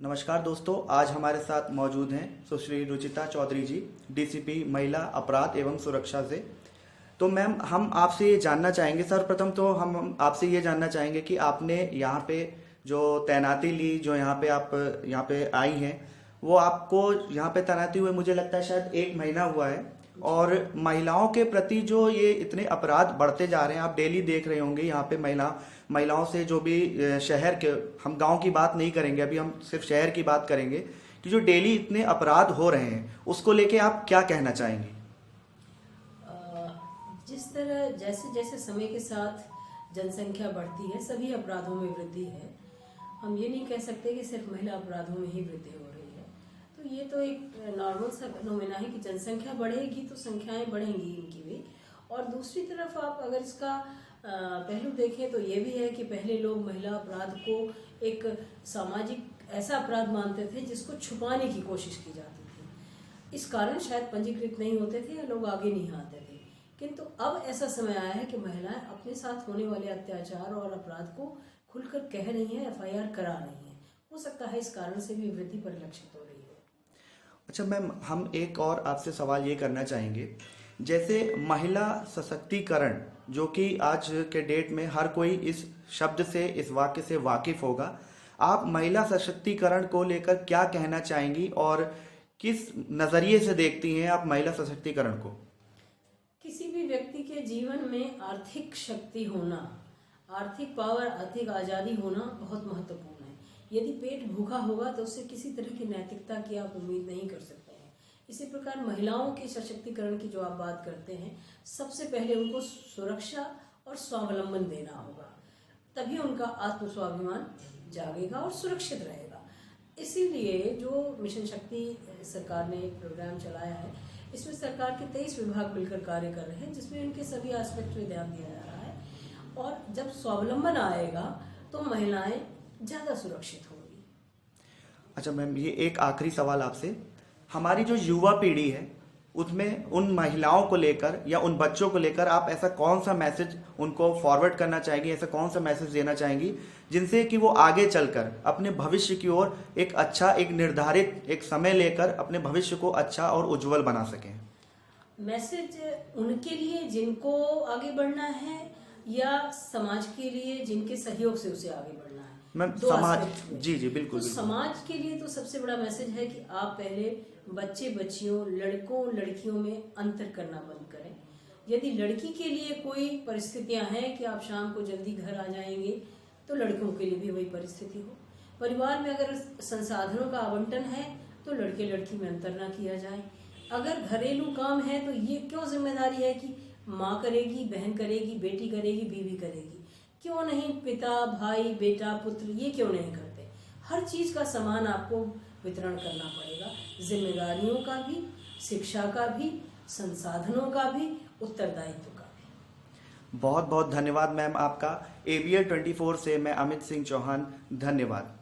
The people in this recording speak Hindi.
नमस्कार दोस्तों, आज हमारे साथ मौजूद हैं सुश्री रुचिता चौधरी जी, डीसीपी महिला अपराध एवं सुरक्षा से। तो मैम, हम आपसे ये जानना चाहेंगे, सर्वप्रथम तो हम आपसे ये जानना चाहेंगे कि आपने यहाँ पे जो तैनाती ली, जो यहाँ पे आप यहाँ पे आई हैं, वो आपको यहाँ पे तैनाती हुए मुझे लगता है शायद 1 महीना हुआ है। और महिलाओं के प्रति जो ये इतने अपराध बढ़ते जा रहे हैं, आप डेली देख रहे होंगे यहाँ पे महिलाओं से जो भी शहर के, हम गांव की बात नहीं करेंगे अभी, हम सिर्फ शहर की बात करेंगे कि जो डेली इतने अपराध हो रहे हैं, उसको लेके आप क्या कहना चाहेंगे? जिस तरह जैसे जैसे समय के साथ जनसंख्या बढ़ती है, सभी अपराधों में वृद्धि है। हम ये नहीं कह सकते कि सिर्फ महिला अपराधों में ही वृद्धि हो रही है। तो ये तो एक नॉर्मल सा फिनोमेना है कि जनसंख्या बढ़ेगी तो संख्याएं बढ़ेंगी इनकी भी। और दूसरी तरफ आप अगर इसका पहलू देखें तो ये भी है कि पहले लोग महिला अपराध को एक सामाजिक ऐसा अपराध मानते थे जिसको छुपाने की कोशिश की जाती थी। इस कारण शायद पंजीकृत नहीं होते थे या लोग आगे नहीं आते थे। किंतु अब ऐसा समय आया है कि महिलाएं अपने साथ होने वाले अत्याचार और अपराध को खुलकर कह रही हैं, एफआईआर करा रही हैं। हो सकता है इस कारण से भी वृद्धि परिलक्षित हो रही हो। अच्छा मैम, हम एक और आपसे सवाल ये करना चाहेंगे, जैसे महिला सशक्तिकरण, जो कि आज के डेट में हर कोई इस शब्द से, इस वाक्य से वाकिफ होगा, आप महिला सशक्तिकरण को लेकर क्या कहना चाहेंगी और किस नजरिए से देखती हैं आप महिला सशक्तिकरण को? किसी भी व्यक्ति के जीवन में आर्थिक शक्ति होना, आर्थिक पावर, आर्थिक आज़ादी होना बहुत महत्वपूर्ण है। यदि पेट भूखा होगा तो उससे किसी तरह की नैतिकता की आप उम्मीद नहीं कर सकते हैं। इसी प्रकार महिलाओं के सशक्तिकरण की जो आप बात करते हैं, सबसे पहले उनको सुरक्षा और स्वावलंबन देना होगा, तभी उनका आत्मस्वाभिमान जागेगा और सुरक्षित रहेगा। इसीलिए जो मिशन शक्ति सरकार ने एक प्रोग्राम चलाया है, इसमें सरकार के 23 विभाग मिलकर कार्य कर रहे हैं, जिसमें उनके सभी एस्पेक्ट में ध्यान दिया जा रहा है। और जब स्वावलंबन आएगा तो महिलाएं ज़्यादा सुरक्षित होंगी। अच्छा मैम, ये एक आखिरी सवाल आपसे, हमारी जो युवा पीढ़ी है उसमें उन महिलाओं को लेकर या उन बच्चों को लेकर आप ऐसा कौन सा मैसेज उनको फॉरवर्ड करना चाहेंगी, ऐसा कौन सा मैसेज देना चाहेंगी जिनसे कि वो आगे चलकर अपने भविष्य की ओर एक अच्छा, एक निर्धारित एक समय लेकर अपने भविष्य को अच्छा और उज्जवल बना सकें? मैसेज उनके लिए जिनको आगे बढ़ना है या समाज के लिए जिनके सहयोग से उसे आगे बढ़ना है? मैम समाज, जी बिल्कुल। तो समाज के लिए तो सबसे बड़ा मैसेज है कि आप पहले बच्चे बच्चियों, लड़कों लड़कियों में अंतर करना बंद करें। यदि लड़की के लिए कोई परिस्थितियां हैं कि आप शाम को जल्दी घर आ जाएंगे, तो लड़कों के लिए भी वही परिस्थिति हो। परिवार में अगर संसाधनों का आवंटन है तो लड़के लड़की में अंतर ना किया जाए। अगर घरेलू काम है तो ये क्यों जिम्मेदारी है कि माँ करेगी, बहन करेगी, बेटी करेगी, बीवी करेगी? क्यों नहीं पिता, भाई, बेटा, पुत्र, ये क्यों नहीं करते? हर चीज का समान आपको वितरण करना पड़ेगा, जिम्मेदारियों का भी, शिक्षा का भी, संसाधनों का भी, उत्तरदायित्व का भी। बहुत बहुत धन्यवाद मैम आपका। ABL 24 से मैं अमित सिंह चौहान, धन्यवाद।